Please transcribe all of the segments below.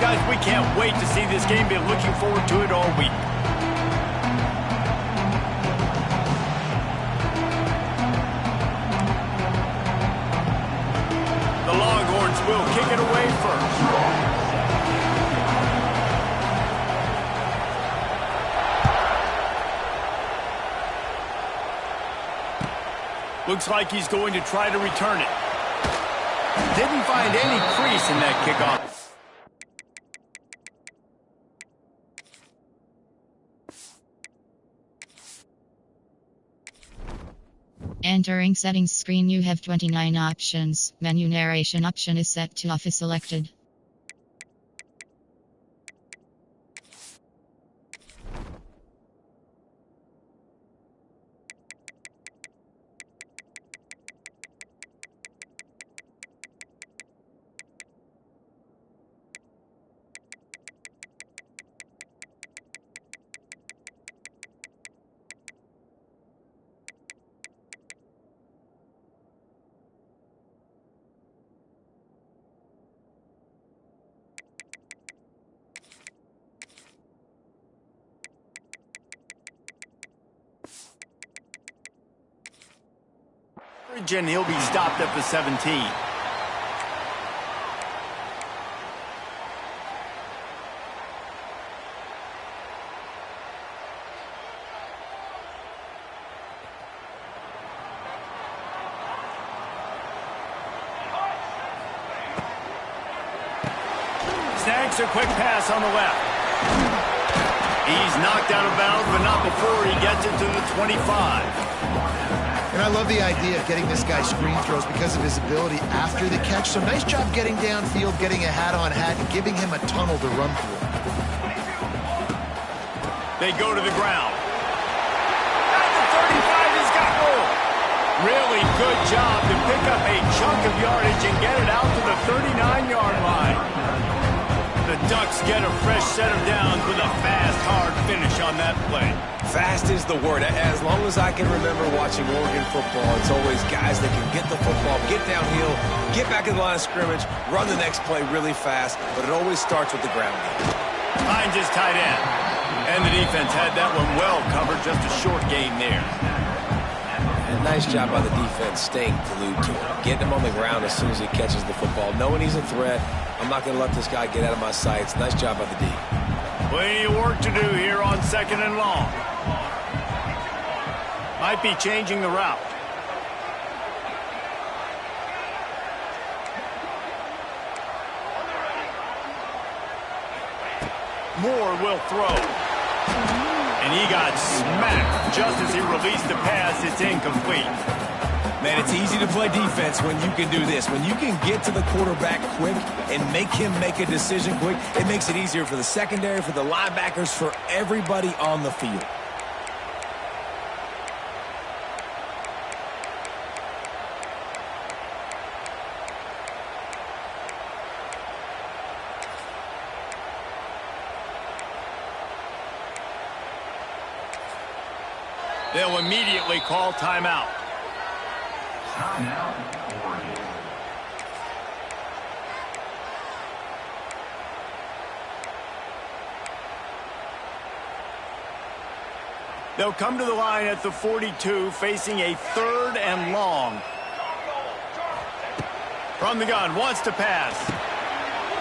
Guys, we can't wait to see this game. Been looking forward to it all week. The Longhorns will kick it away first. Looks like he's going to try to return it. Didn't find any crease in that kickoff. Entering settings screen, you have 29 options. Menu narration option is set to off is selected. And he'll be stopped at the 17. Snags a quick pass on the left. He's knocked out of bounds, but not before he gets it to the 25. And I love the idea of getting this guy screen throws because of his ability after the catch. So nice job getting downfield, getting a hat-on-hat, and giving him a tunnel to run through. They go to the ground. At the 35, he's got room. Really good job to pick up a chunk of yardage and get it out to the 39-yard line. The Ducks get a fresh set of downs with a fast, hard finish on that play. Fast is the word. As long as I can remember watching Oregon football, it's always guys that can get the football, get downhill, get back in the line of scrimmage, run the next play really fast, but it always starts with the ground game. Finds his tight end. And the defense had that one well covered, just a short gain there. And nice job by the defense staying glued to him, getting him on the ground as soon as he catches the football, knowing he's a threat. I'm not going to let this guy get out of my sights. Nice job by the D. Plenty of work to do here on 2nd and long. Might be changing the route. Moore will throw. And he got smacked just as he released the pass. It's incomplete. Man, it's easy to play defense when you can do this. When you can get to the quarterback quick and make him make a decision quick, it makes it easier for the secondary, for the linebackers, for everybody on the field. They'll immediately call timeout. They'll come to the line at the 42, facing a 3rd and long. From the gun, wants to pass.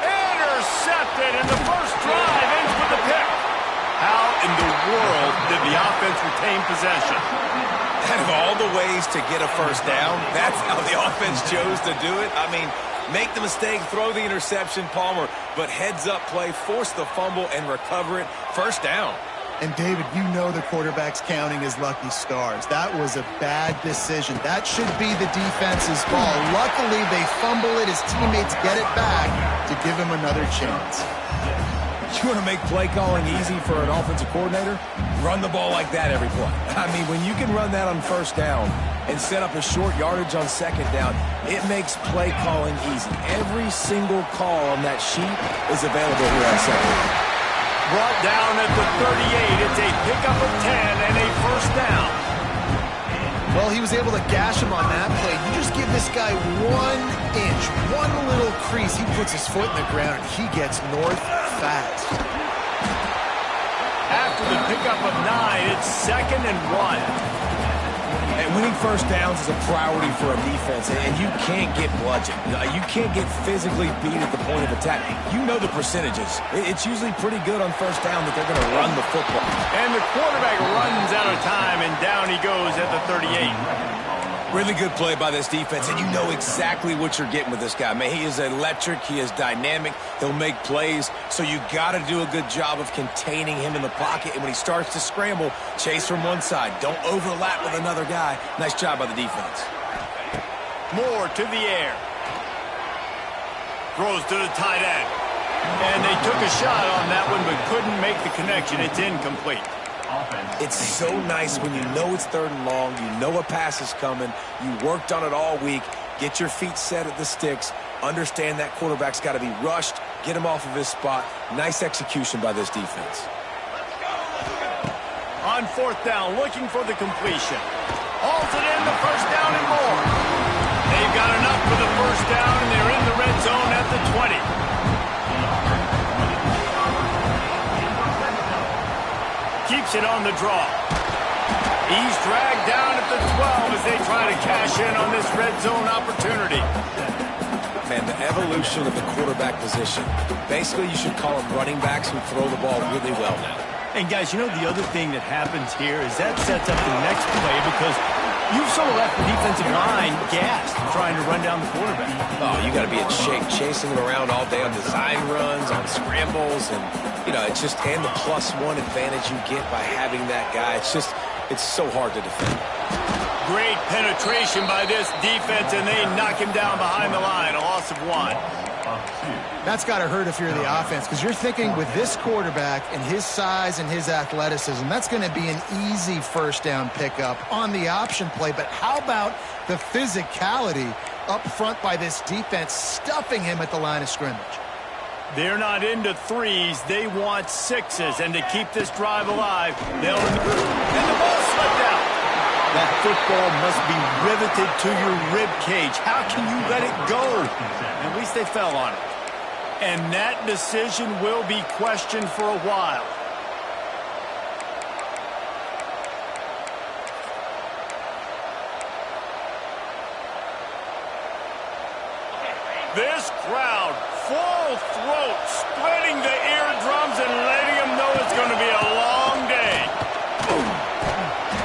Intercepted, and the first drive ends with a pick. How in the world did the offense retain possession? Out of all the ways to get a first down, that's how the offense chose to do it. I mean, make the mistake, throw the interception, Palmer, but heads-up play, force the fumble, and recover it. First down. And, David, you know the quarterback's counting his lucky stars. That was a bad decision. That should be the defense's ball. Luckily, they fumble it. His teammates get it back to give him another chance. You want to make play calling easy for an offensive coordinator? Run the ball like that every play. I mean, when you can run that on first down and set up a short yardage on second down, it makes play calling easy. Every single call on that sheet is available here on second. Brought down at the 38. It's a pickup of 10 and a first down. Well, he was able to gash him on that play. You just give this guy 1 inch, one little crease. He puts his foot in the ground, and he gets north fast. After the pickup of 9, it's 2nd and 1. And winning first downs is a priority for a defense, and you can't get bludgeoned. You can't get physically beat at the point of attack. You know the percentages. It's usually pretty good on first down that they're going to run the football. And the quarterback runs out of time, and down he goes at the 38. Really good play by this defense, and you know exactly what you're getting with this guy. Man, he is electric. He is dynamic. He'll make plays, so you got to do a good job of containing him in the pocket. And when he starts to scramble, chase from one side. Don't overlap with another guy. Nice job by the defense. Moore to the air. Throws to the tight end. And they took a shot on that one, but couldn't make the connection. It's incomplete. It's so nice when you know it's 3rd and long, you know a pass is coming, you worked on it all week, get your feet set at the sticks, understand that quarterback's got to be rushed, get him off of his spot. Nice execution by this defense. On 4th down, looking for the completion. Hauls it in, the first down and more. They've got enough for the first down, and they're in the red zone at the 20. Keeps it on the draw. He's dragged down at the 12 as they try to cash in on this red zone opportunity. Man, the evolution of the quarterback position. Basically, you should call them running backs who throw the ball really well now. And guys, you know the other thing that happens here is that sets up the next play because you've sort of left the defensive line gassed trying to run down the quarterback. Oh, you got to be in shape, chasing him around all day on design runs, on scrambles, and it's just, and the +1 advantage you get by having that guy. It's so hard to defend. Great penetration by this defense, and they knock him down behind the line. A loss of 1. That's got to hurt if you're the offense, because you're thinking with this quarterback and his size and his athleticism, that's going to be an easy first down pickup on the option play. But how about the physicality up front by this defense, stuffing him at the line of scrimmage? They're not into 3s. They want 6s. And to keep this drive alive, and the ball slipped out. That football must be riveted to your rib cage. How can you let it go? At least they fell on it. And that decision will be questioned for a while. This crowd, full throat, splitting the eardrums and letting them know it's going to be a long day.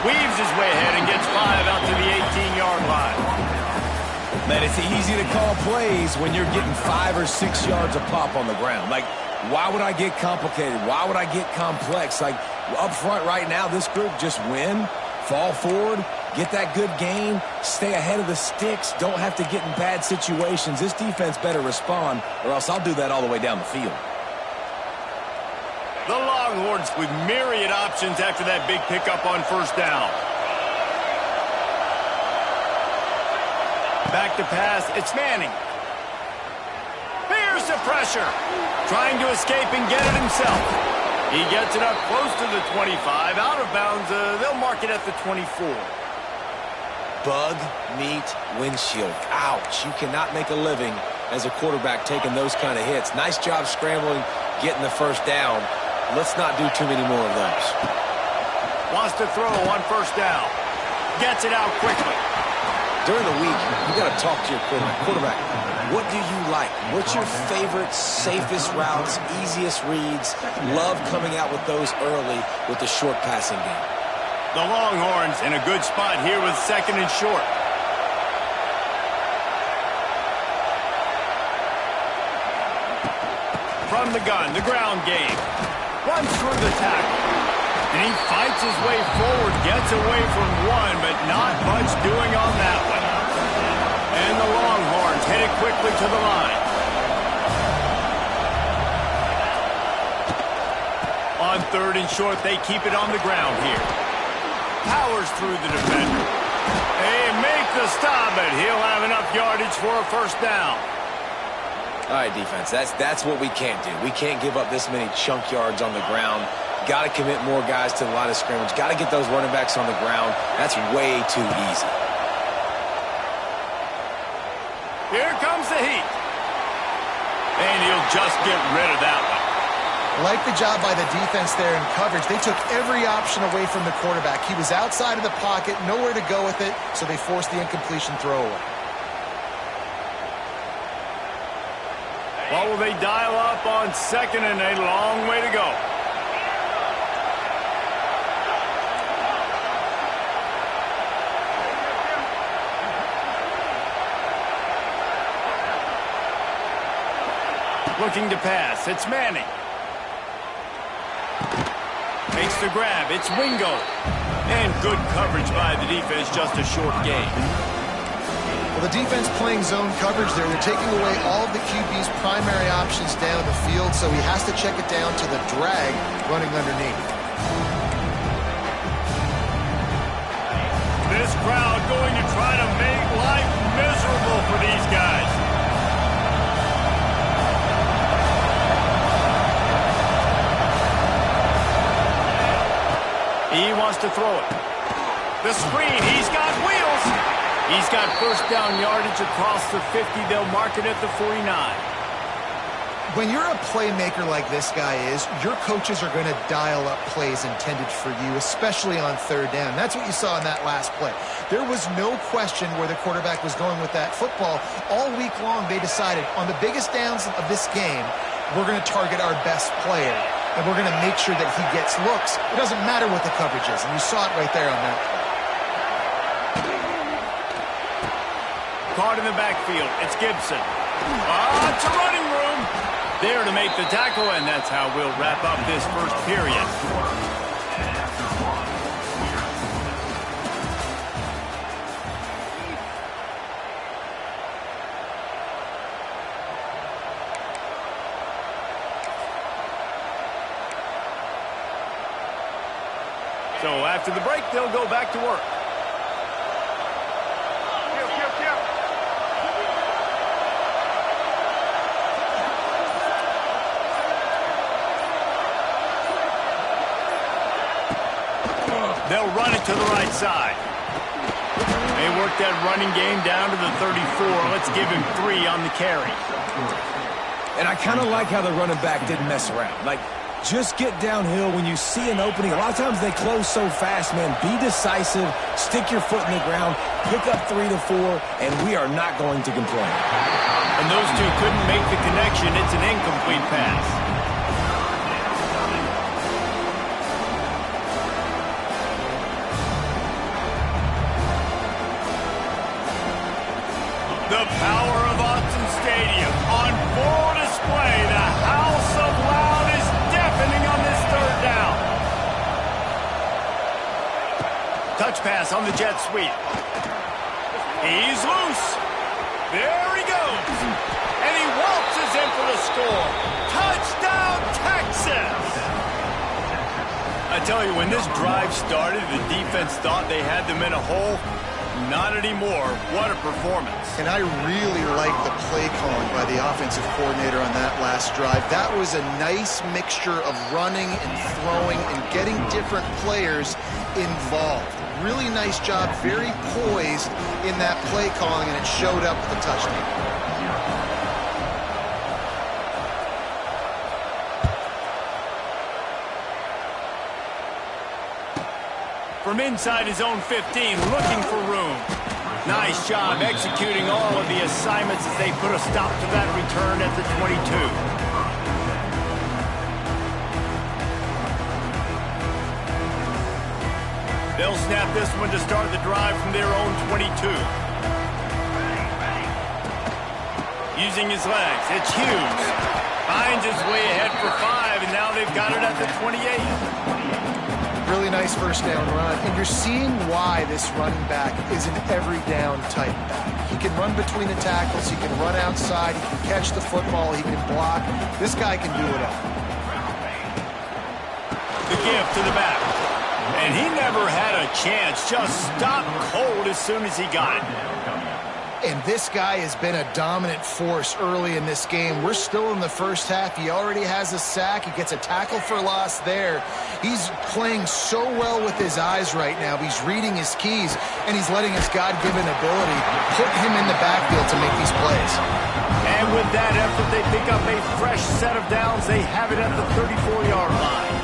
Weaves his way ahead and gets 5 out to the 18-yard line. Man, it's easy to call plays when you're getting 5 or 6 yards a pop on the ground. Like, why would I get complicated? Why would I get complex? Like, up front right now, this group just win, fall forward, get that good gain, stay ahead of the sticks, don't have to get in bad situations. This defense better respond, or else I'll do that all the way down the field. The Longhorns with myriad options after that big pickup on first down. Back to pass, it's Manning. Here's the pressure. Trying to escape and get it himself. He gets it up close to the 25. Out of bounds, they'll mark it at the 24. Bug, meat, windshield. Ouch. You cannot make a living as a quarterback taking those kind of hits. Nice job scrambling, getting the first down. Let's not do too many more of those. Wants to throw on first down. Gets it out quickly. During the week, you got to talk to your quarterback. What do you like? What's your favorite, safest routes, easiest reads? Love coming out with those early with the short passing game. The Longhorns in a good spot here with 2nd and short. From the gun, the ground game. Runs through the tackle. And he fights his way forward, gets away from one, but not much doing on that one. And the Longhorns headed quickly to the line. On 3rd and short, they keep it on the ground here. Powers through the defender. They make the stop, but he'll have enough yardage for a first down. All right, defense, that's what we can't do. We can't give up this many chunk yards on the ground. got to commit more guys to the line of scrimmage. Got to get those running backs on the ground. That's way too easy. Here comes the heat. And he'll just get rid of that one. Like the job by the defense there in coverage. They took every option away from the quarterback. He was outside of the pocket, nowhere to go with it, so they forced the incompletion throwaway. What will they dial up on second and a long way to go? Looking to pass. It's Manning. Makes the grab. It's Wingo. And good coverage by the defense. Just a short gain. Well, the defense playing zone coverage there. They're taking away all of the QB's primary options down the field, so he has to check it down to the drag running underneath. This crowd going to try to make life miserable for these guys. He wants to throw it. The screen, he's got wheels. He's got first down yardage across the 50. They'll mark it at the 49. When you're a playmaker like this guy is, your coaches are going to dial up plays intended for you, especially on third down. That's what you saw in that last play. There was no question where the quarterback was going with that football. All week long, they decided on the biggest downs of this game, we're going to target our best player. And we're going to make sure that he gets looks. It doesn't matter what the coverage is. And you saw it right there on that play. Caught in the backfield. It's Gibson. It's a running room. There to make the tackle, and that's how we'll wrap up this first period. So after the break, they'll go back to work. They'll run it to the right side. They work that running game down to the 34. Let's give him 3 on the carry. And I kind of like how the running back didn't mess around. Like, just get downhill when you see an opening. A lot of times they close so fast, man. Be decisive, stick your foot in the ground, pick up 3 to 4, and we are not going to complain. And those two couldn't make the connection. It's an incomplete pass. The power of Autzen Stadium on full display. The house of loud is deafening on this third down. Touch pass on the jet sweep. He's loose. There he goes. And he waltzes in for the score. Touchdown, Texas! I tell you, when this drive started, the defense thought they had them in a hole. Not anymore. What a performance. And I really like the play calling by the offensive coordinator on that last drive. That was a nice mixture of running and throwing and getting different players involved. Really nice job, very poised in that play calling, and it showed up with the touchdown. From inside his own 15, looking for room. Nice job executing all of the assignments as they put a stop to that return at the 22. They'll snap this one to start the drive from their own 22. Using his legs, it's Hughes. Finds his way ahead for 5, and now they've got it at the 28. Really nice first down run, and you're seeing why this running back is an every down type back. He can run between the tackles, he can run outside, he can catch the football, he can block. This guy can do it all. The give to the back, and he never had a chance. Just stopped cold as soon as he got it. And this guy has been a dominant force early in this game. We're still in the first half. He already has a sack. He gets a tackle for loss there. He's playing so well with his eyes right now. He's reading his keys, and he's letting his God-given ability put him in the backfield to make these plays. And with that effort, they pick up a fresh set of downs. They have it at the 34-yard line.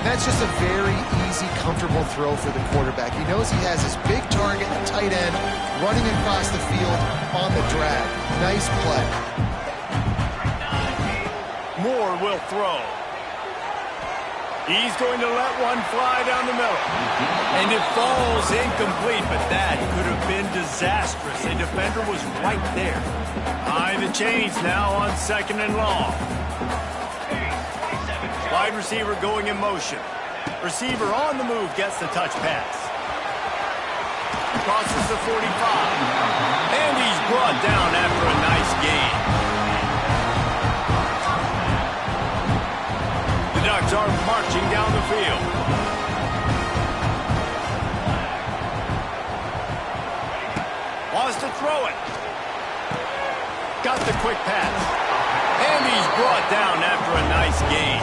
That's just a very easy, comfortable throw for the quarterback. He knows he has his big target, the tight end, running across the field on the drag. Nice play. Moore will throw. He's going to let one fly down the middle. And it falls incomplete, but that could have been disastrous. A defender was right there. Behind the chains now on 2nd and long. Wide receiver going in motion. Receiver on the move gets the touch pass. Crosses the 45. And he's brought down after a nice gain. The Ducks are marching down the field. Wants to throw it. Got the quick pass. And he's brought down after a nice gain.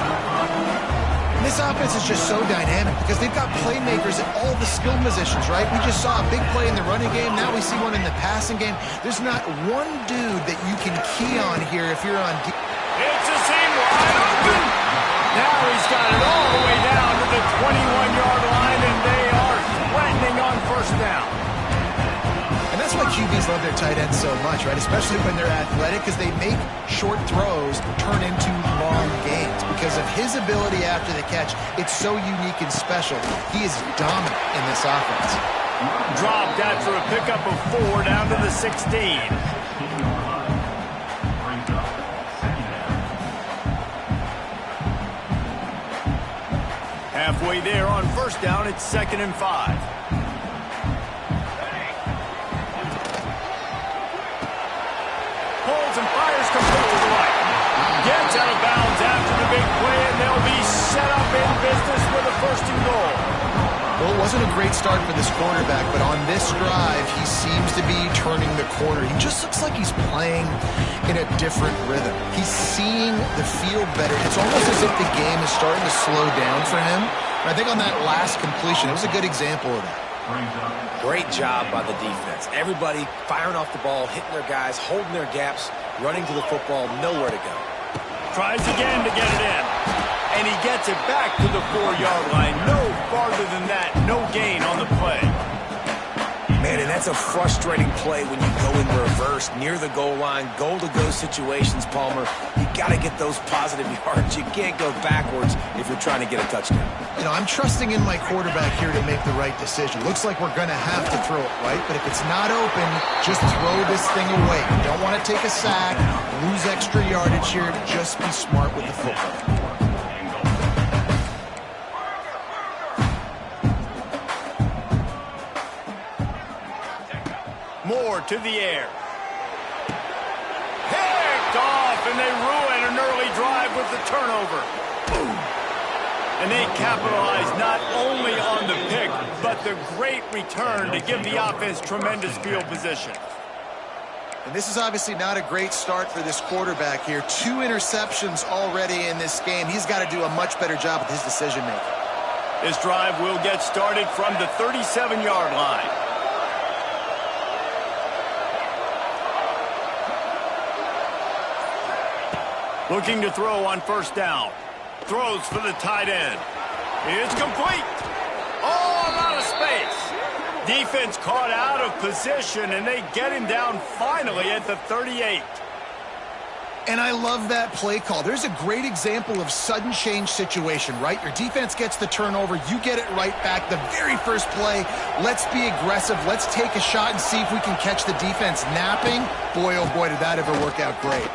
This offense is just so dynamic because they've got playmakers at all the skill positions, right? We just saw a big play in the running game. Now we see one in the passing game. There's not one dude that you can key on here if you're on defense. It's a seam wide open. Now he's got it all the way down to the 21-yard line, and they are threatening on first down. And that's why QBs love their tight ends so much, right? Especially when they're athletic, because they make short throws turn into long gains. Because of his ability after the catch, it's so unique and special. He is dominant in this offense. Dropped after a pickup of 4 down to the 16. Halfway there on first down, it's 2nd and 5. Pulls and fires complete to the right. Gets out of bounds after the big play, and they'll be set up in business with a 1st and goal. Well, it wasn't a great start for this quarterback, but on this drive, he seems to be turning the corner. He just looks like he's playing in a different rhythm. He's seeing the field better. It's almost as if the game is starting to slow down for him. And I think on that last completion, it was a good example of that. Great job by the defense. Everybody firing off the ball, hitting their guys, holding their gaps, running to the football, nowhere to go. Tries again to get it in. And he gets it back to the 4-yard line. No farther than that. No gain on the play. Man, and that's a frustrating play when you go in reverse near the goal line, goal-to-go situations, Palmer. You got to get those positive yards. You can't go backwards if you're trying to get a touchdown. You know, I'm trusting in my quarterback here to make the right decision. Looks like we're going to have to throw it, right? But if it's not open, just throw this thing away. You don't want to take a sack, lose extra yardage here. Just be smart with the football. Moore to the air. Picked off, and they ruin an early drive with the turnover. Boom. And they capitalize not only on the pick, but the great return to give the offense tremendous field position. And this is obviously not a great start for this quarterback here. 2 interceptions already in this game. He's got to do a much better job with his decision-making. This drive will get started from the 37-yard line. Looking to throw on first down. Throws for the tight end. It's complete. Oh, a lot of space. Defense caught out of position, and they get him down finally at the 38. And I love that play call. There's a great example of sudden change situation, right? Your defense gets the turnover. You get it right back. The very first play, let's be aggressive. Let's take a shot and see if we can catch the defense napping. Boy, oh boy, did that ever work out great.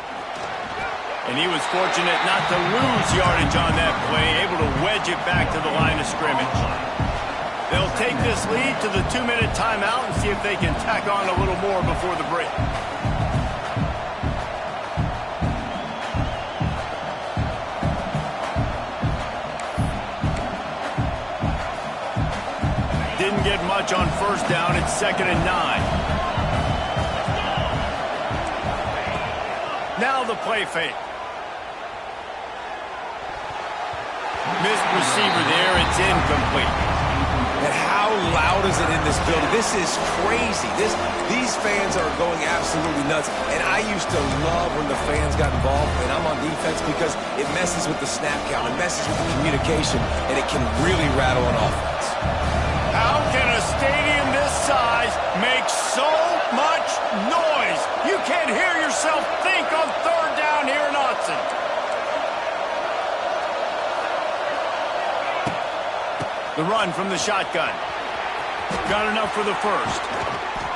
And he was fortunate not to lose yardage on that play, able to wedge it back to the line of scrimmage. They'll take this lead to the 2-minute timeout and see if they can tack on a little more before the break. Didn't get much on first down. It's 2nd and 9. Now the play fake. Missed receiver there. It's incomplete. And how loud is it in this building? This is crazy. These fans are going absolutely nuts. And I used to love when the fans got involved, and I'm on defense, because it messes with the snap count. It messes with the communication, and it can really rattle an offense. How can a stadium this size make so much noise? You can't hear yourself think on third down here in Autzen. The run from the shotgun. Got enough for the first.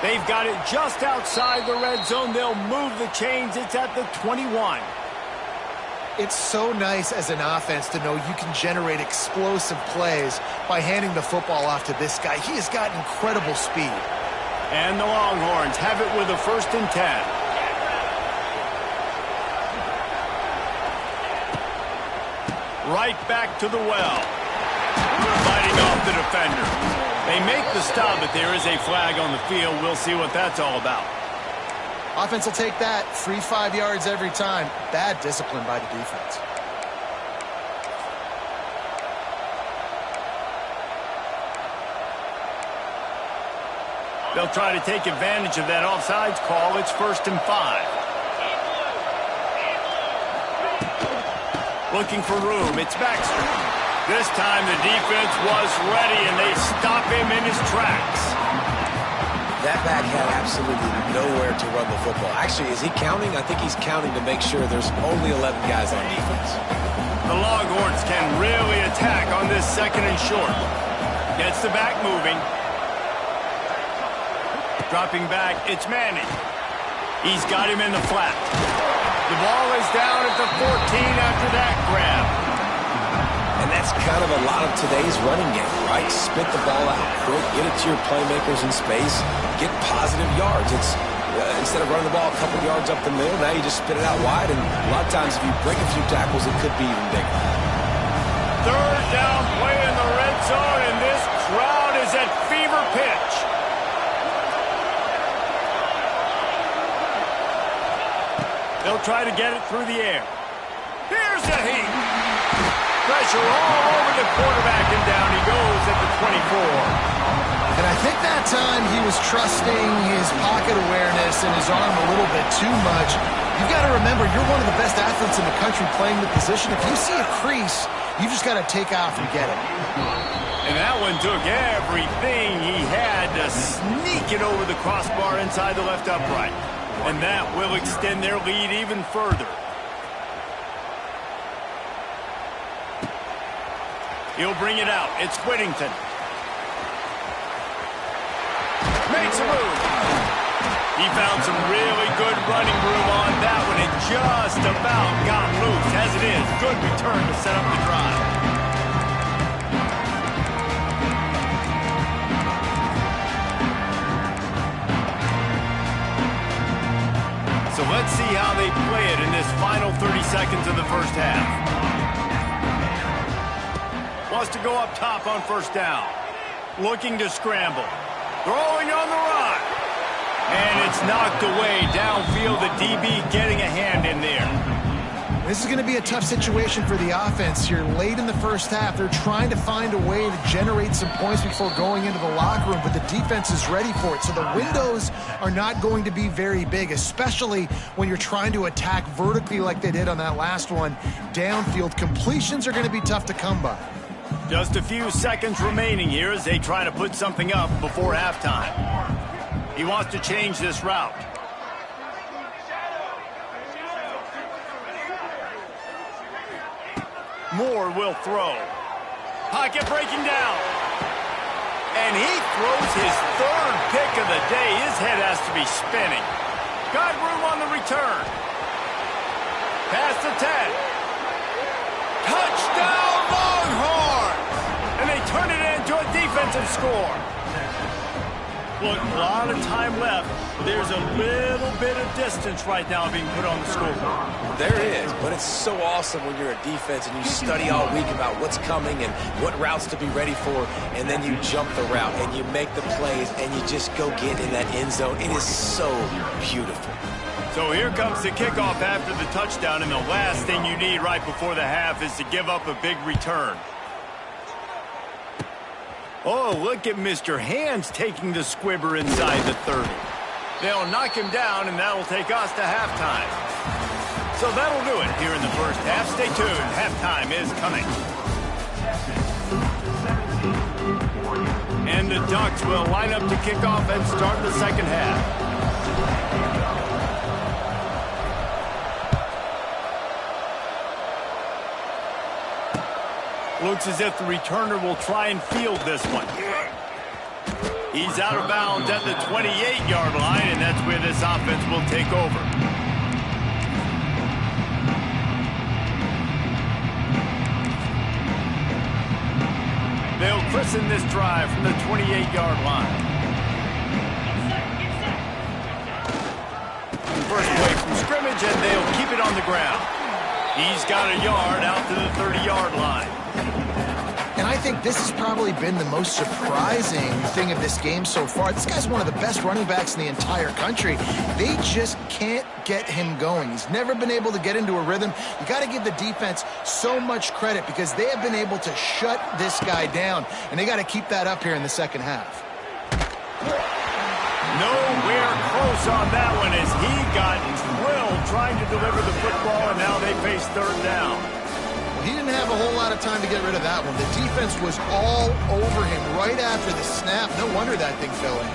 They've got it just outside the red zone. They'll move the chains. It's at the 21. It's so nice as an offense to know you can generate explosive plays by handing the football off to this guy. He has got incredible speed. And the Longhorns have it with a 1st and 10. Right back to the well. Fighting off the defender. They make the stop, but there is a flag on the field. We'll see what that's all about. Offense will take that. Free 5 yards every time. Bad discipline by the defense. They'll try to take advantage of that offsides call. It's 1st and 5. Looking for room. It's Baxter. This time the defense was ready, and they stop him in his tracks. That back had absolutely nowhere to run the football. Actually, is he counting? I think he's counting to make sure there's only 11 guys on defense. The Longhorns can really attack on this 2nd and short. Gets the back moving. Dropping back, it's Manning. He's got him in the flat. The ball is down at the 14 after that grab. And that's kind of a lot of today's running game, right? Spit the ball out quick, get it to your playmakers in space, get positive yards. It's instead of running the ball a couple yards up the middle, now you just spit it out wide, and a lot of times if you break a few tackles, it could be even bigger. 3rd down play in the red zone, and this crowd is at fever pitch. They'll try to get it through the air. Here's the heat. Pressure all over the quarterback, and down he goes at the 24. And I think that time he was trusting his pocket awareness and his arm a little bit too much. You've got to remember, you're one of the best athletes in the country playing the position. If you see a crease, you just got to take off and get it. And that one took everything he had to sneak it over the crossbar inside the left upright. And that will extend their lead even further. He'll bring it out. It's Whittington. Makes a move. He found some really good running room on that one and just about got loose. As it is, good return to set up the drive. So let's see how they play it in this final 30 seconds of the first half. Wants to go up top on 1st down. Looking to scramble. Throwing on the run. And it's knocked away downfield. The DB getting a hand in there. This is going to be a tough situation for the offense here. Late in the first half, they're trying to find a way to generate some points before going into the locker room, but the defense is ready for it. So the windows are not going to be very big, especially when you're trying to attack vertically like they did on that last one. Downfield completions are going to be tough to come by. Just a few seconds remaining here as they try to put something up before halftime. He wants to change this route. Moore will throw. Pocket breaking down. And he throws his 3rd pick of the day. His head has to be spinning. Got room on the return. Past the 10. Touchdown Longhorns! And they turn it into a defensive score. Look, a lot of time left. There's a little bit of distance right now being put on the scoreboard. There is, but it's so awesome when you're a defense and you study all week about what's coming and what routes to be ready for, and then you jump the route and you make the plays and you just go get in that end zone. It is so beautiful. So here comes the kickoff after the touchdown, and the last thing you need right before the half is to give up a big return. Oh, look at Mr. Hands taking the squibber inside the 30. They'll knock him down, and that'll take us to halftime. So that'll do it here in the first half. Stay tuned. Halftime is coming. And the Ducks will line up to kick off and start the second half. Looks as if the returner will try and field this one. He's out of bounds at the 28-yard line, and that's where this offense will take over. They'll christen this drive from the 28-yard line. First play from scrimmage, and they'll keep it on the ground. He's got a yard out to the 30-yard line. And I think this has probably been the most surprising thing of this game so far. This guy's one of the best running backs in the entire country. They just can't get him going. He's never been able to get into a rhythm. You got to give the defense so much credit because they have been able to shut this guy down, and they got to keep that up here in the second half. Nowhere close on that one as he got drilled trying to deliver the football, and now they face third down. He didn't have a whole lot of time to get rid of that one. The defense was all over him right after the snap. No wonder that thing fell in.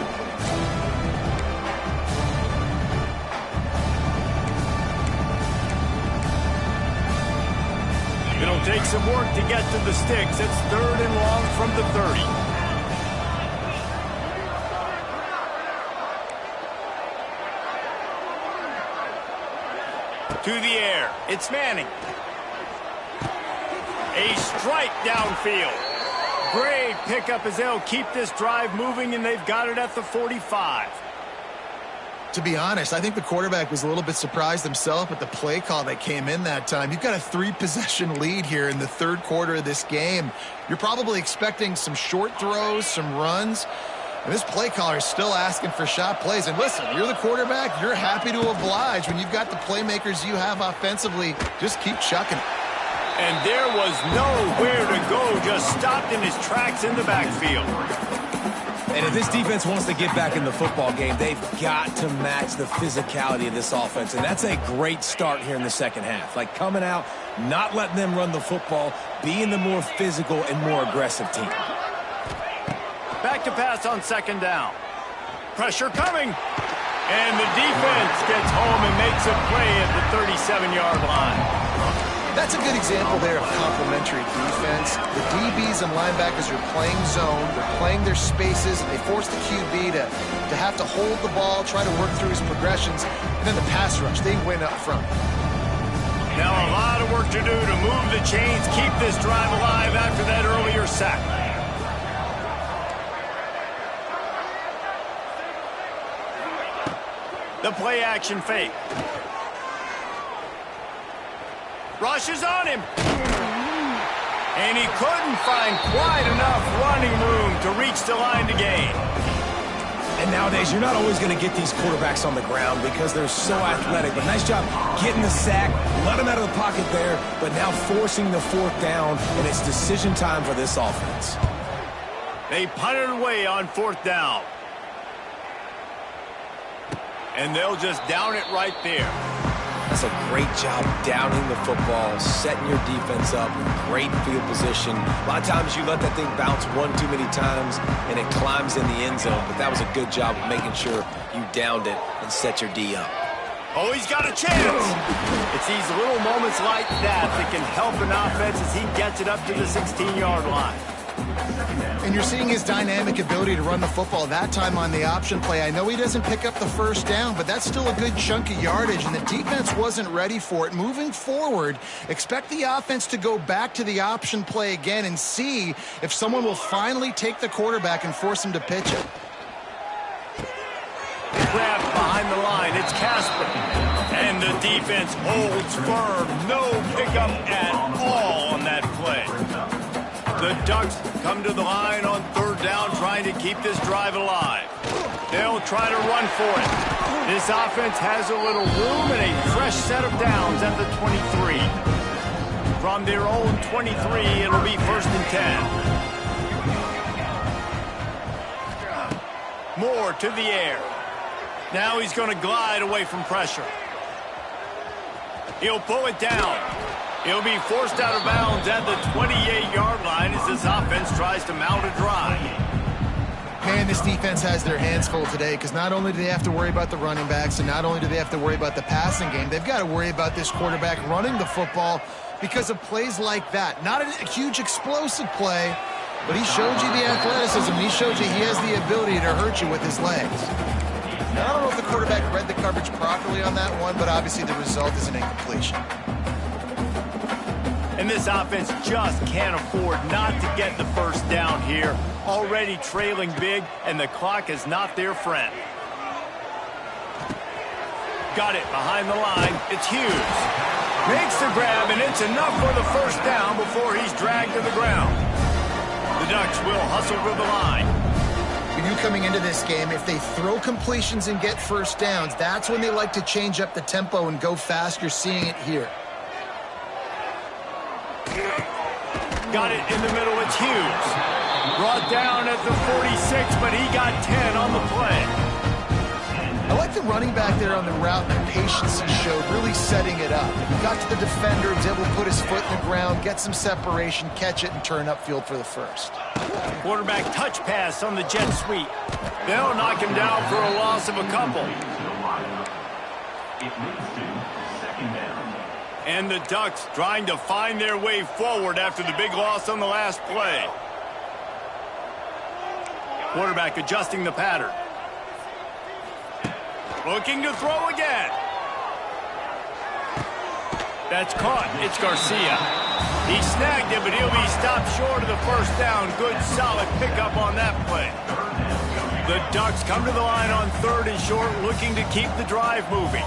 It'll take some work to get to the sticks. It's third and long from the 30. To the air. It's Manning. A strike downfield. Great pickup as they'll keep this drive moving, and they've got it at the 45. To be honest, I think the quarterback was a little bit surprised himself at the play call that came in that time. You've got a 3-possession lead here in the third quarter of this game. You're probably expecting some short throws, some runs. And this play caller is still asking for shot plays. And listen, you're the quarterback. You're happy to oblige. When you've got the playmakers you have offensively, just keep chucking it. And there was nowhere to go, just stopped in his tracks in the backfield. And if this defense wants to get back in the football game, they've got to match the physicality of this offense. And that's a great start here in the second half. Like coming out, not letting them run the football, being the more physical and more aggressive team. Back to pass on second down. Pressure coming. And the defense gets home and makes a play at the 37-yard line. That's a good example there of complementary defense. The DBs and linebackers are playing zone. They're playing their spaces, and they force the QB to have to hold the ball, try to work through his progressions, and then the pass rush, they win up front. Now a lot of work to do to move the chains, keep this drive alive after that earlier sack. The play action fake. Rushes on him. And he couldn't find quite enough running room to reach the line to gain. And nowadays, you're not always going to get these quarterbacks on the ground because they're so athletic. But nice job getting the sack, let him out of the pocket there, but now forcing the fourth down, and it's decision time for this offense. They punted away on fourth down. And they'll just down it right there. That's a great job downing the football, setting your defense up with great field position. A lot of times you let that thing bounce one too many times and it climbs in the end zone, but that was a good job of making sure you downed it and set your D up. Oh, he's got a chance. It's these little moments like that that can help an offense as he gets it up to the 16-yard line. And you're seeing his dynamic ability to run the football that time on the option play. I know he doesn't pick up the first down, but that's still a good chunk of yardage, and the defense wasn't ready for it. Moving forward, expect the offense to go back to the option play again and see if someone will finally take the quarterback and force him to pitch it. Grabbed behind the line. It's Casper. And the defense holds firm. No pickup at all on that play. The Ducks come to the line on third down, trying to keep this drive alive. They'll try to run for it. This offense has a little room and a fresh set of downs at the 23. From their own 23, it'll be 1st and 10. Moore to the air. Now he's going to glide away from pressure. He'll pull it down. He'll be forced out of bounds at the 28-yard line as this offense tries to mount a drive. Man, this defense has their hands full today because not only do they have to worry about the running backs and not only do they have to worry about the passing game, they've got to worry about this quarterback running the football because of plays like that. Not a huge explosive play, but he showed you the athleticism. He showed you he has the ability to hurt you with his legs. Now, I don't know if the quarterback read the coverage properly on that one, but obviously the result is an incompletion. And this offense just can't afford not to get the first down here. Already trailing big, and the clock is not their friend. Got it behind the line. It's Hughes. Makes the grab, and it's enough for the first down before he's dragged to the ground. The Ducks will hustle to the line. You knew coming into this game, if they throw completions and get first downs, that's when they like to change up the tempo and go fast. You're seeing it here. Got it in the middle. It's Hughes. Brought down at the 46, but he got 10 on the play. I like the running back there on the route and the patience he showed, really setting it up. He got to the defender, was able to put his foot in the ground, get some separation, catch it, and turn upfield for the first. Quarterback touch pass on the jet sweep. They'll knock him down for a loss of a couple. And the Ducks trying to find their way forward after the big loss on the last play. Quarterback adjusting the pattern. Looking to throw again. That's caught. It's Garcia. He snagged it, but he'll be stopped short of the first down. Good, solid pickup on that play. The Ducks come to the line on 3rd and short, looking to keep the drive moving.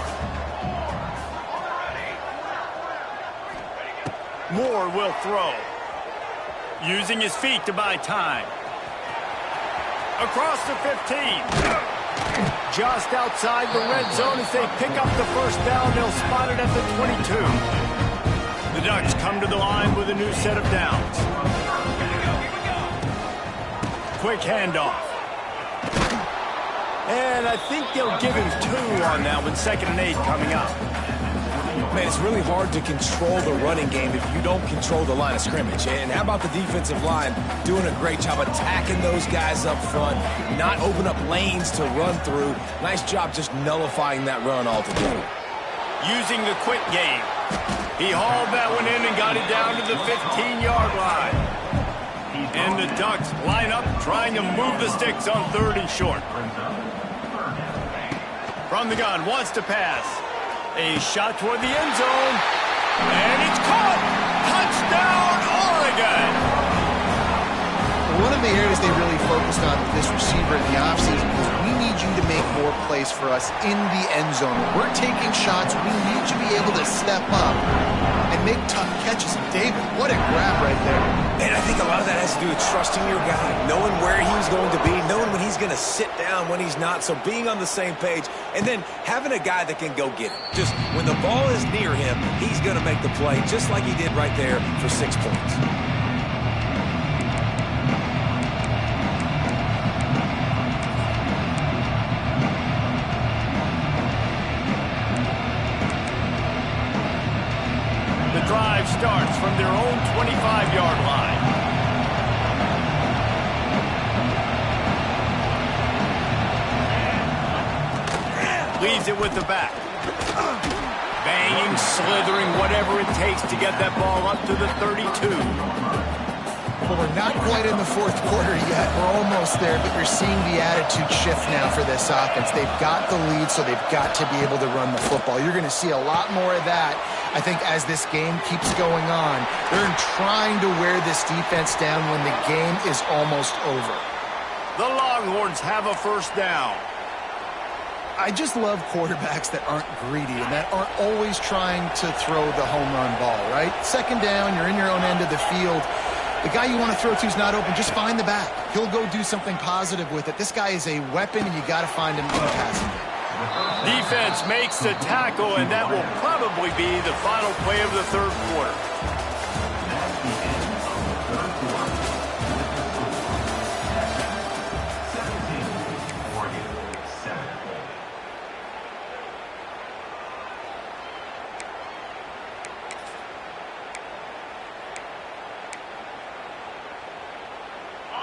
Moore will throw. Using his feet to buy time. Across the 15. Just outside the red zone as they pick up the first down. They'll spot it at the 22. The Ducks come to the line with a new set of downs. Quick handoff. And I think they'll give him 2 on that one. 2nd and 8 coming up. Man, it's really hard to control the running game if you don't control the line of scrimmage. And how about the defensive line doing a great job attacking those guys up front, not open up lanes to run through. Nice job just nullifying that run altogether. Using the quick game. He hauled that one in and got it down to the 15-yard line. And the Ducks line up trying to move the sticks on 3rd and short. From the gun, wants to pass. A shot toward the end zone. And it's caught! Touchdown, Oregon! One of the areas they really focused on with this receiver in the offseason was we need you to make more plays for us in the end zone. When we're taking shots, we need you to be able to step up and make tough catches. David, what a grab right there. And I think a lot of that has to do with trusting your guy, knowing where he's going to be, knowing when he's going to sit down, when he's not, so being on the same page, and then having a guy that can go get it. Just when the ball is near him, he's going to make the play, just like he did right there for 6 points. Drive starts from their own 25-yard line. Leaves it with the back. Banging, slithering, whatever it takes to get that ball up to the 32. Well, we're not quite in the 4th quarter yet. We're almost there, but you're seeing the attitude shift now for this offense. They've got the lead, so they've got to be able to run the football. You're going to see a lot more of that, I think, as this game keeps going on. They're trying to wear this defense down when the game is almost over. The Longhorns have a first down. I just love quarterbacks that aren't greedy and that aren't always trying to throw the home run ball, right? 2nd down, you're in your own end of the field. The guy you want to throw to is not open. Just find the back. He'll go do something positive with it. This guy is a weapon, and you got to find him in the passing game. Defense makes the tackle, and that will probably be the final play of the third quarter.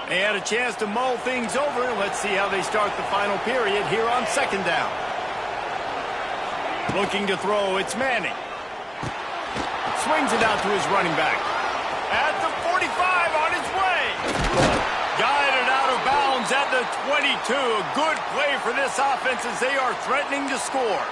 They had a chance to mull things over. Let's see how they start the final period here on second down. Looking to throw, it's Manning. Swings it out to his running back. At the 45, on his way. Guided out of bounds at the 22. A good play for this offense as they are threatening to score.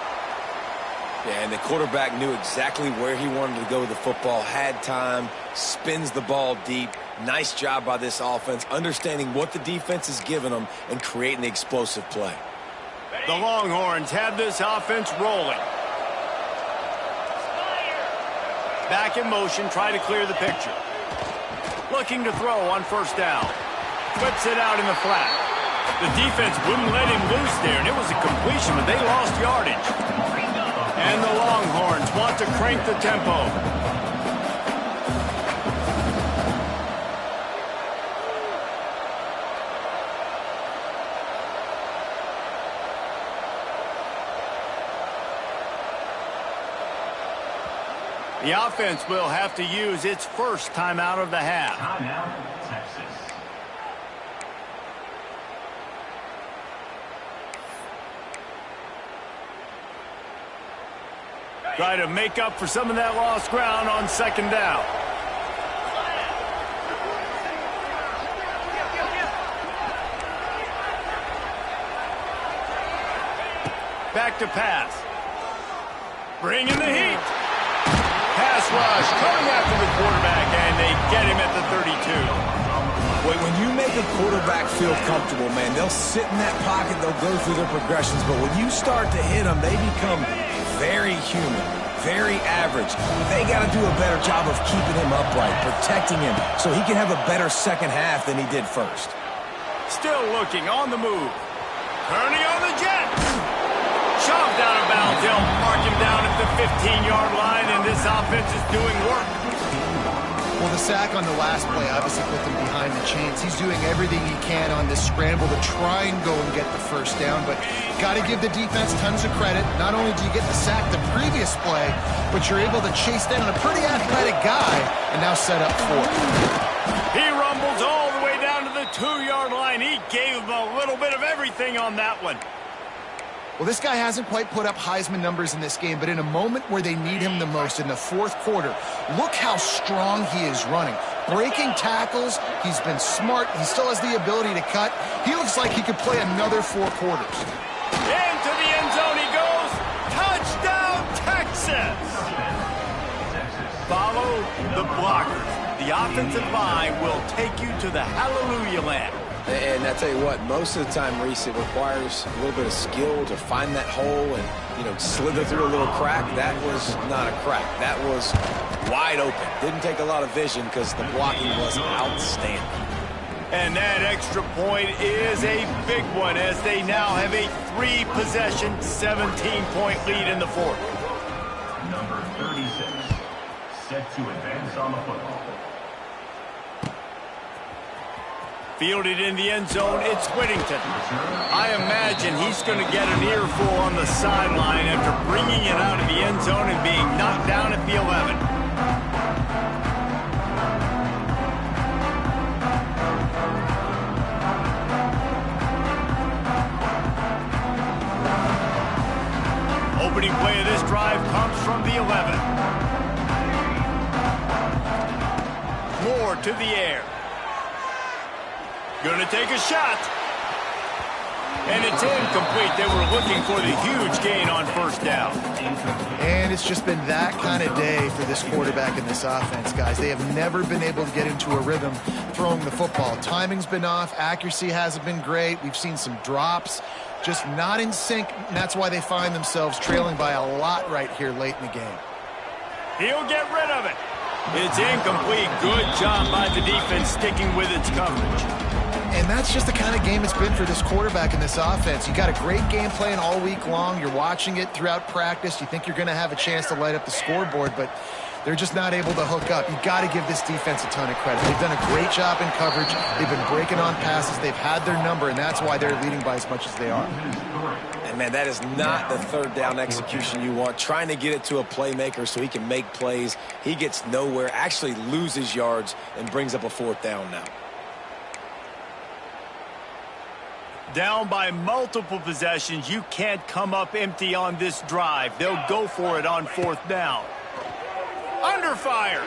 Yeah, and the quarterback knew exactly where he wanted to go with the football, had time, spins the ball deep. Nice job by this offense, understanding what the defense is giving them and creating the explosive play. The Longhorns have this offense rolling. Back in motion, try to clear the picture. Looking to throw on first down. Flips it out in the flat. The defense wouldn't let him loose there, and it was a completion, but they lost yardage. And the Longhorns want to crank the tempo. The offense will have to use its first timeout of the half. Timeout, Texas. Try to make up for some of that lost ground on second down. Back to pass. Bringing the heat. Pass rush coming after the quarterback, and they get him at the 32. When you make a quarterback feel comfortable, man, they'll sit in that pocket, they'll go through their progressions, but when you start to hit them, they become very human, very average. They got to do a better job of keeping him upright, protecting him, so he can have a better second half than he did first. Still looking on the move. Turning on the jet. Shoved out of bounds. They'll mark him down at the 15-yard line, and this offense is doing work. Well, the sack on the last play obviously put them behind the chains. He's doing everything he can on this scramble to try and go and get the first down, but got to give the defense tons of credit. Not only do you get the sack the previous play, but you're able to chase down a pretty athletic guy and now set up fourth. He rumbles all the way down to the 2-yard line. He gave them a little bit of everything on that one. Well, this guy hasn't quite put up Heisman numbers in this game, but in a moment where they need him the most, in the fourth quarter, look how strong he is running. Breaking tackles, he's been smart, he still has the ability to cut. He looks like he could play another 4 quarters. Into the end zone he goes. Touchdown, Texas! Follow the blockers. The offensive line will take you to the hallelujah land. And I tell you what, most of the time, Reese, it requires a little bit of skill to find that hole and, slither through a little crack. That was not a crack. That was wide open. Didn't take a lot of vision because the blocking was outstanding. And that extra point is a big one as they now have a 3-possession, 17-point lead in the fourth. Number 36, set to advance on the football. Fielded in the end zone, it's Whittington. I imagine he's going to get an earful on the sideline after bringing it out of the end zone and being knocked down at the 11. Opening play of this drive comes from the 11. Moore to the air. Going to take a shot. And it's incomplete. They were looking for the huge gain on first down. And it's just been that kind of day for this quarterback and this offense, guys. They have never been able to get into a rhythm throwing the football. Timing's been off. Accuracy hasn't been great. We've seen some drops. Just not in sync, and that's why they find themselves trailing by a lot right here late in the game. He'll get rid of it. It's incomplete. Good job by the defense sticking with its coverage. And that's just the kind of game it's been for this quarterback in this offense. You got a great game plan all week long. You're watching it throughout practice. You think you're going to have a chance to light up the scoreboard, but they're just not able to hook up. You got to give this defense a ton of credit. They've done a great job in coverage. They've been breaking on passes. They've had their number, and that's why they're leading by as much as they are. And, man, that is not the third down execution you want. Trying to get it to a playmaker so he can make plays. He gets nowhere, actually loses yards, and brings up a fourth down now. Down by multiple possessions, you can't come up empty on this drive. They'll go for it on fourth down. Under fire.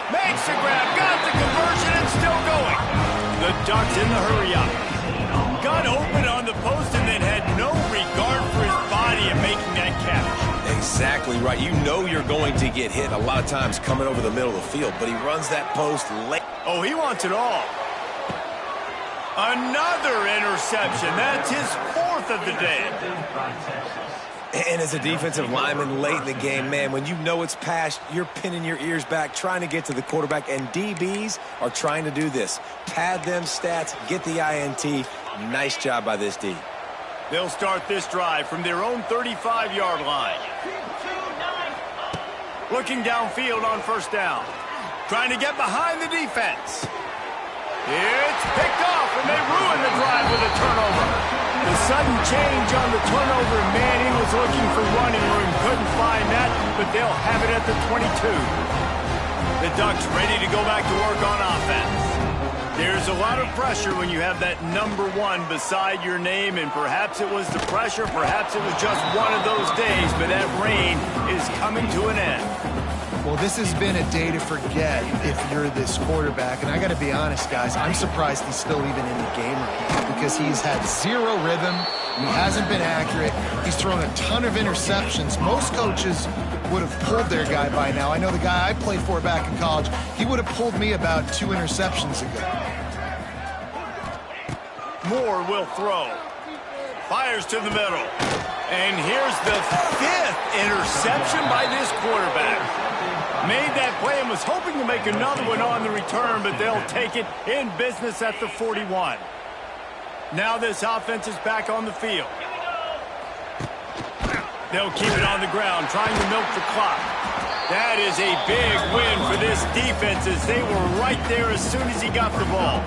Makes the grab, got the conversion, and still going. The Ducks in the hurry up. Got open on the post and then had no regard for his body in making that catch. Exactly right. You know you're going to get hit a lot of times coming over the middle of the field, but he runs that post late. Oh, he wants it all. Another interception. That's his fourth of the day. And as a defensive lineman late in the game, man, when you know it's past, you're pinning your ears back, trying to get to the quarterback, and DBs are trying to do this. Pad them stats, get the INT. Nice job by this D. They'll start this drive from their own 35-yard line. Looking downfield on first down. Trying to get behind the defense. It's picked off, and they ruin the drive with a turnover. The sudden change on the turnover, Manning was looking for running room. Couldn't find that, but they'll have it at the 22. The Ducks ready to go back to work on offense. There's a lot of pressure when you have that number 1 beside your name, and perhaps it was the pressure, perhaps it was just one of those days, but that rain is coming to an end. Well, this has been a day to forget if you're this quarterback. And I got to be honest, guys, I'm surprised he's still even in the game right now because he's had zero rhythm. He hasn't been accurate. He's thrown a ton of interceptions. Most coaches would have pulled their guy by now. I know the guy I played for back in college, he would have pulled me about 2 interceptions ago. Moore will throw. Fires to the middle. And here's the 5th interception by this quarterback. Made that play and was hoping to make another one on the return, but they'll take it in business at the 41. Now this offense is back on the field. They'll keep it on the ground, trying to milk the clock. That is a big win for this defense as they were right there as soon as he got the ball.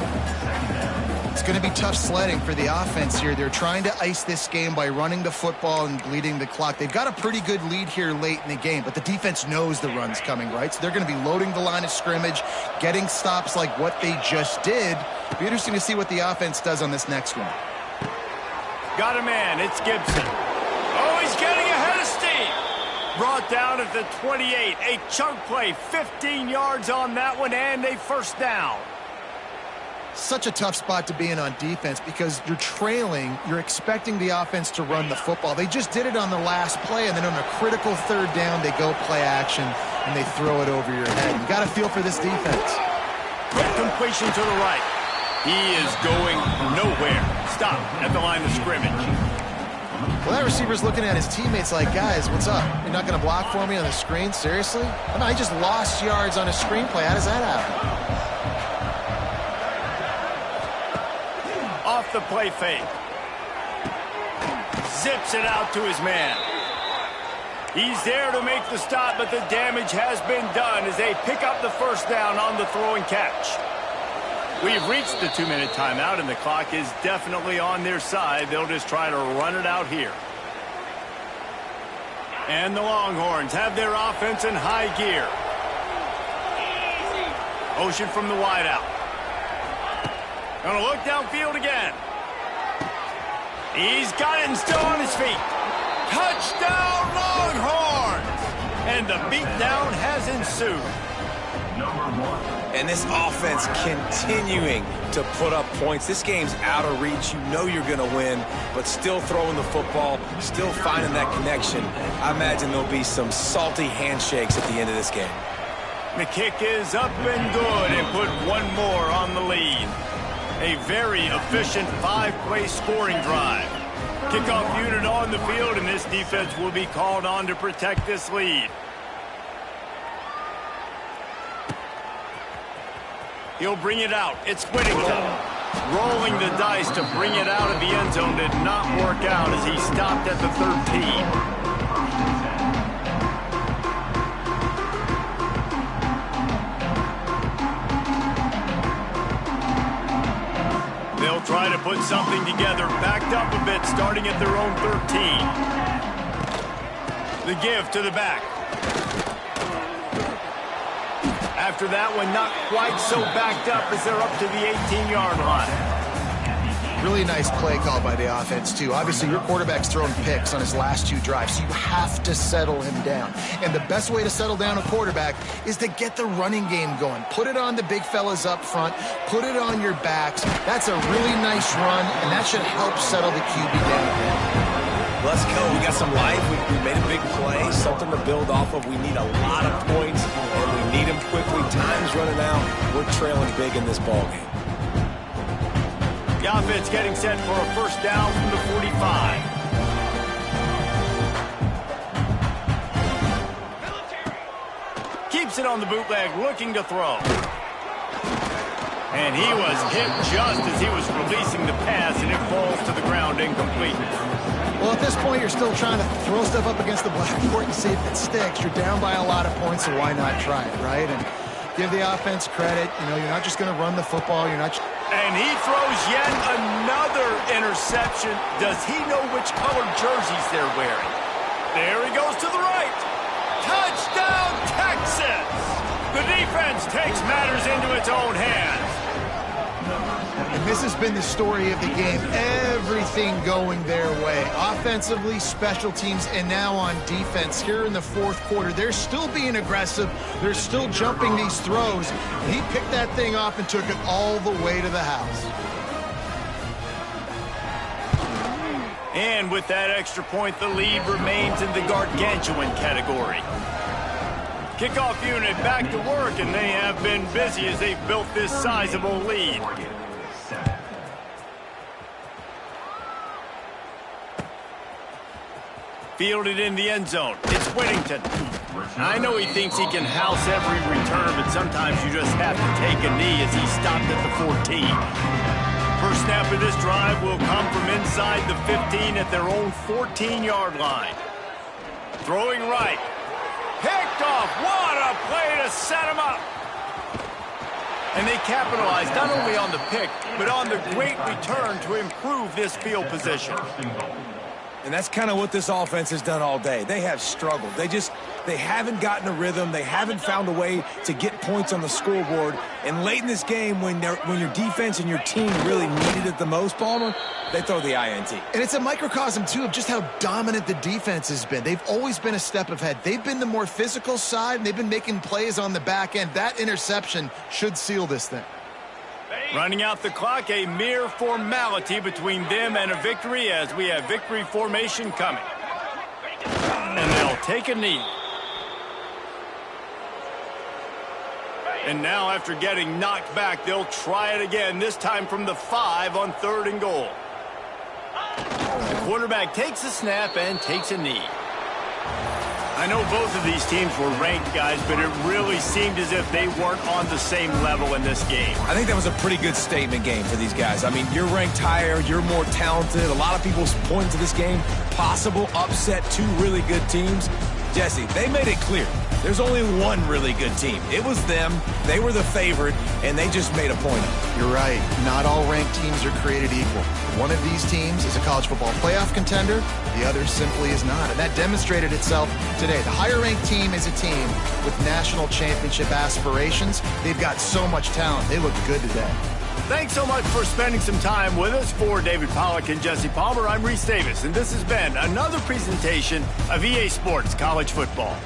It's going to be tough sledding for the offense here. They're trying to ice this game by running the football and bleeding the clock. They've got a pretty good lead here late in the game, but the defense knows the run's coming, right? So they're going to be loading the line of scrimmage, getting stops like what they just did. Be interesting to see what the offense does on this next one. Got a man. It's Gibson. Oh, he's getting ahead of steam. Brought down at the 28. A chunk play, 15 yards on that one, and a first down. Such a tough spot to be in on defense because you're trailing, you're expecting the offense to run the football. They just did it on the last play, and then on a critical third down, they go play action, and they throw it over your head. You got to feel for this defense. Quick completion to the right. He is going nowhere. Stop at the line of scrimmage. Well, that receiver's looking at his teammates like, guys, what's up? You're not going to block for me on the screen? Seriously? I mean, I just lost yards on a screenplay. How does that happen? Off the play fake. Zips it out to his man. He's there to make the stop, but the damage has been done as they pick up the first down on the throw and catch. We've reached the 2-minute timeout, and the clock is definitely on their side. They'll just try to run it out here. And the Longhorns have their offense in high gear. Motion from the wideout. Gonna look downfield again. He's got it and still on his feet. Touchdown, Longhorns! And the beatdown has ensued. And this offense continuing to put up points. This game's out of reach. You know you're going to win, but still throwing the football, still finding that connection. I imagine there'll be some salty handshakes at the end of this game. The kick is up and good and put one more on the lead. A very efficient 5-play scoring drive. Kickoff unit on the field, and this defense will be called on to protect this lead. He'll bring it out. It's Whittington. Rolling the dice to bring it out of the end zone did not work out as he stopped at the 13. They'll try to put something together, backed up a bit, starting at their own 13. The give to the back. After that one, not quite so backed up as they're up to the 18-yard line. Really nice play call by the offense, too. Obviously, your quarterback's thrown picks on his last 2 drives, so you have to settle him down. And the best way to settle down a quarterback is to get the running game going. Put it on the big fellas up front. Put it on your backs. That's a really nice run, and that should help settle the QB down a bit. Let's go. We got some life. We made a big play, something to build off of. We need a lot of points, and we need them quickly. Time's running out. We're trailing big in this ballgame. The offense getting set for a first down from the 45. Keeps it on the bootleg, looking to throw. And he was hit just as he was releasing the pass, and it falls to the ground incomplete. Well, at this point, you're still trying to throw stuff up against the blackboard and see if it sticks. You're down by a lot of points, so why not try it, right? And give the offense credit. You know, you're not just going to run the football. You're not. And he throws yet another interception. Does he know which colored jerseys they're wearing? There he goes to the right. Touchdown, Texas! The defense takes matters into its own hands. And this has been the story of the game. Everything going their way. Offensively, special teams, and now on defense. Here in the fourth quarter, they're still being aggressive. They're still jumping these throws. He picked that thing off and took it all the way to the house. And with that extra point, the lead remains in the gargantuan category. Kickoff unit back to work, and they have been busy as they've built this sizable lead. Fielded in the end zone. It's Whittington. I know he thinks he can house every return, but sometimes you just have to take a knee as he stopped at the 14. First snap of this drive will come from inside the 15 at their own 14-yard line. Throwing right. Picked off. What a play to set him up. And they capitalized not only on the pick, but on the great return to improve this field position. And that's kind of what this offense has done all day. They have struggled. They haven't gotten a rhythm. They haven't found a way to get points on the scoreboard. And late in this game, when your defense and your team really needed it the most, Palmer, they throw the INT. And it's a microcosm, too, of just how dominant the defense has been. They've always been a step ahead. They've been the more physical side, and they've been making plays on the back end. That interception should seal this thing. Running out the clock, a mere formality between them and a victory as we have victory formation coming. And they'll take a knee. And now after getting knocked back, they'll try it again, this time from the 5 on 3rd and goal. The quarterback takes a snap and takes a knee. I know both of these teams were ranked, guys, but it really seemed as if they weren't on the same level in this game. I think that was a pretty good statement game for these guys. I mean, you're ranked higher, you're more talented. A lot of people point to this game, possible upset, 2 really good teams. Jesse, they made it clear. There's only one really good team. It was them. They were the favorite, and they just made a point of it. You're right. Not all ranked teams are created equal. One of these teams is a college football playoff contender. The other simply is not. And that demonstrated itself today. The higher-ranked team is a team with national championship aspirations. They've got so much talent. They look good today. Thanks so much for spending some time with us. For David Pollack and Jesse Palmer, I'm Reese Davis, and this has been another presentation of EA Sports College Football.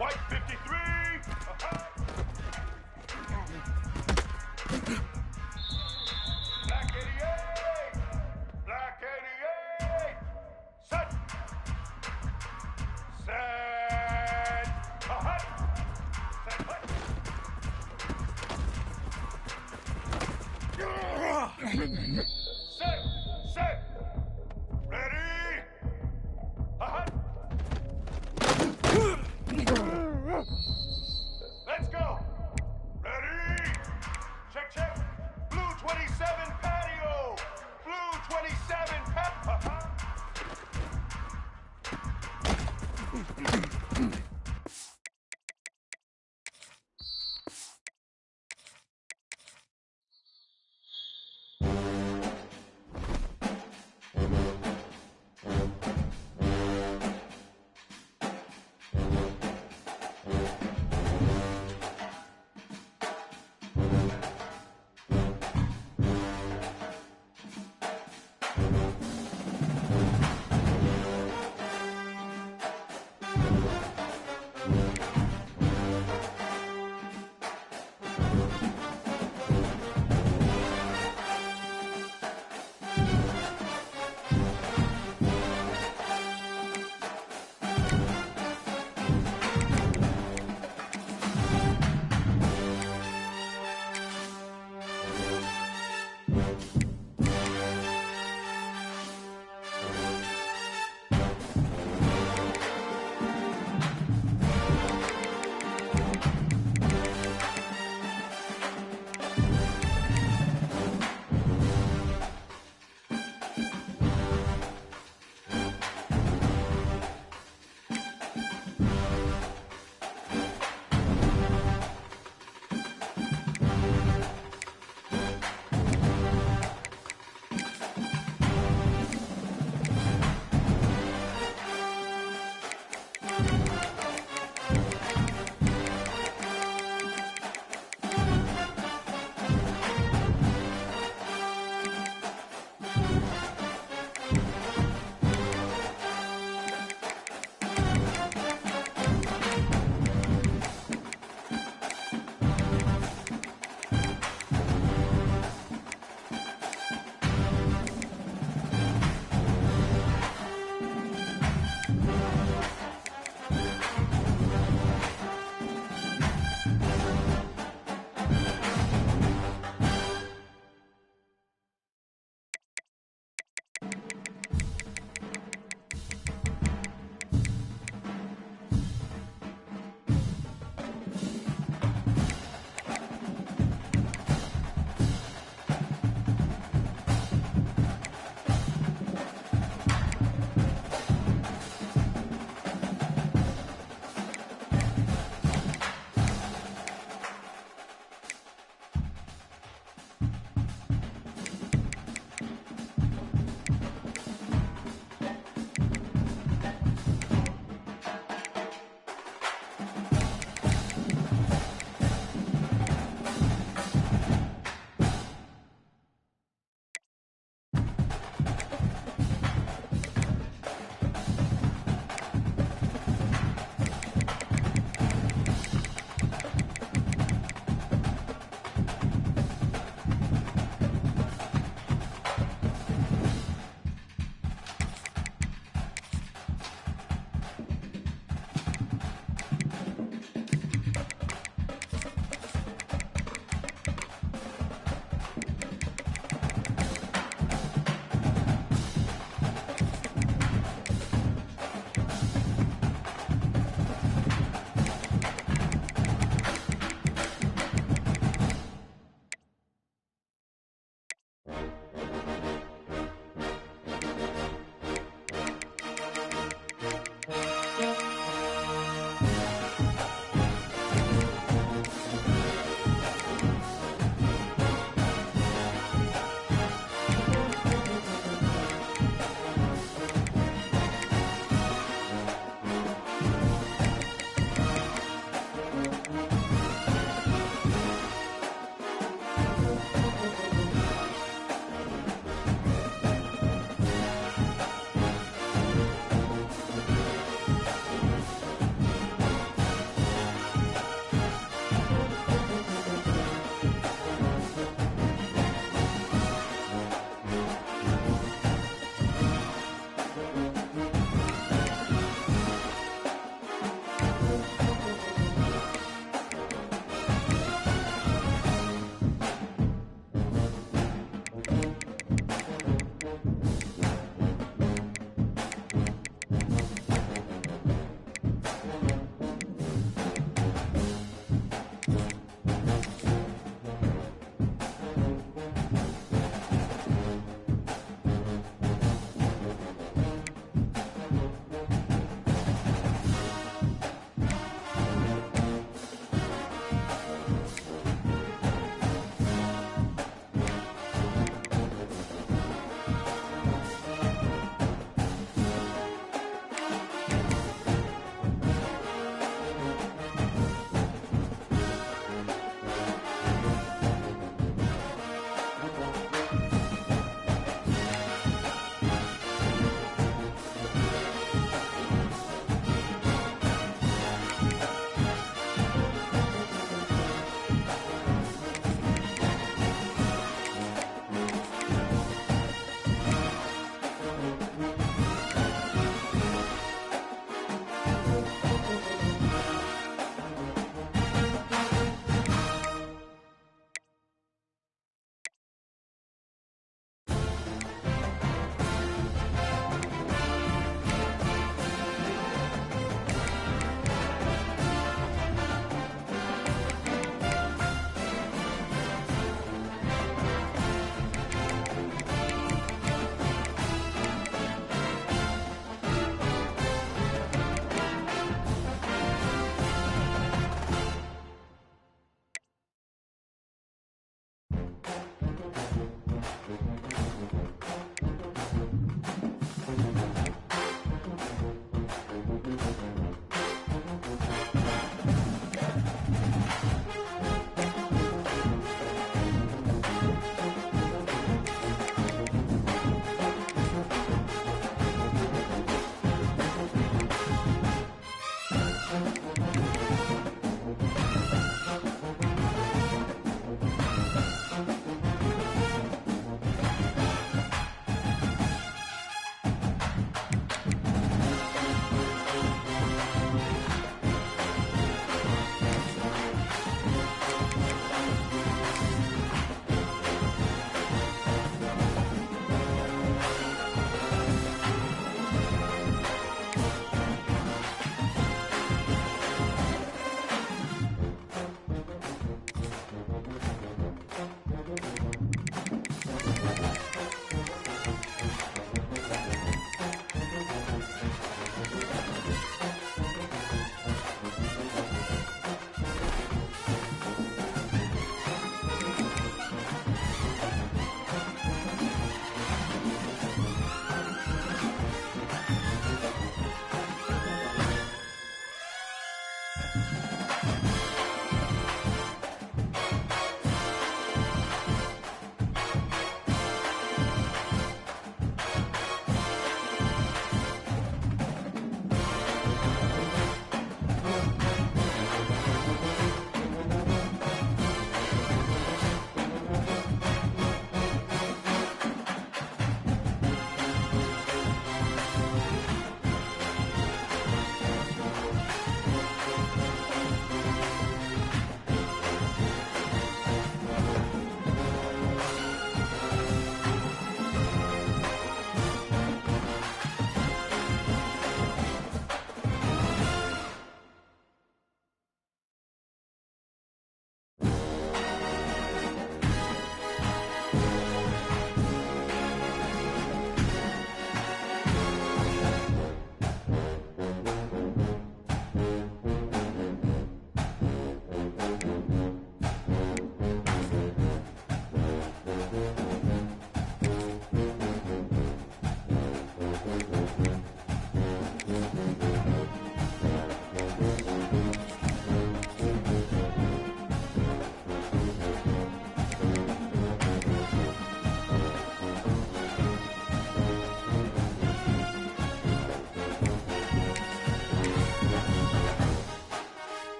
White 53. Black 88. Black 88. Set. Set. Set. Set. Set. Ready.